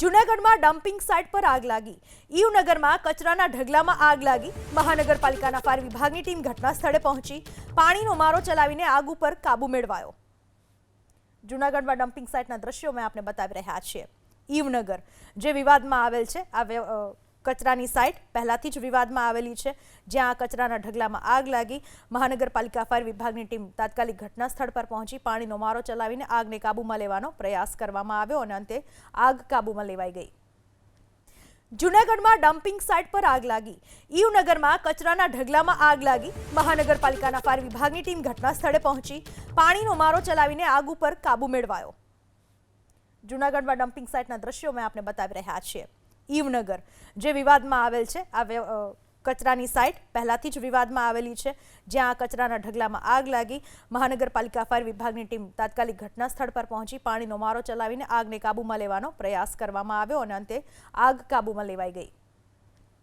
જૂનાગઢમાં dumping site પર આગ લાગી। ઈવનગરમાં કચરાના ઢગલામાં આગ લાગી। મહાનગરપાલિકાના ફાયર વિભાગની ટીમ ઘટના સ્થળે પહોંચી પાણીનો મારો ચલાવીને આગ ઉપર કાબુ મેળવાયો। જૂનાગઢમાં ડમ્પિંગ સાઇટના દ્રશ્યો મેં આપને બતાવી રહ્યા છીએ। ઈવનગર જે વિવાદમાં આવેલ છે, આ કચરાની સાઇટ પહેલાથી જ વિવાદમાં આવેલી છે, જ્યાં કચરાના ઢગલામાં આગ લાગી। મહાનગરપાલિકા ફાયર વિભાગની ટીમ તાત્કાલિક ઘટના સ્થળ પર પહોંચી પાણીનો મારો ચલાવીને આગને કાબૂમાં લેવાનો પ્રયાસ કરવામાં આવ્યો અને અંતે આગ કાબૂમાં લેવાઈ ગઈ। જૂનાગઢમાં ડમ્પિંગ સાઇટ પર આગ લાગી। ઈવનગરમાં કચરાના ઢગલામાં આગ લાગી। મહાનગરપાલિકાના ફાયર વિભાગની ટીમ ઘટના સ્થળે પહોંચી પાણીનો મારો ચલાવીને આગ ઉપર કાબુ મેળવાયો। જૂનાગઢમાં ડમ્પિંગ સાઇટના દ્રશ્યો મેં આપને બતાવી રહ્યા છીએ। ઈવનગર જે વિવાદમાં આવેલ છે, આ કચરાની સાઇટ પહેલાથી જ વિવાદમાં આવેલી છે, જ્યાં કચરાના ઢગલામાં આગ લાગી। મહાનગરપાલિકા ફાયર વિભાગની ટીમ તાત્કાલિક ઘટના સ્થળ પર પહોંચી પાણીનો મારો ચલાવીને આગને કાબૂમાં લેવાનો પ્રયાસ કરવામાં આવ્યો અને અંતે આગ કાબૂમાં લેવાઈ ગઈ।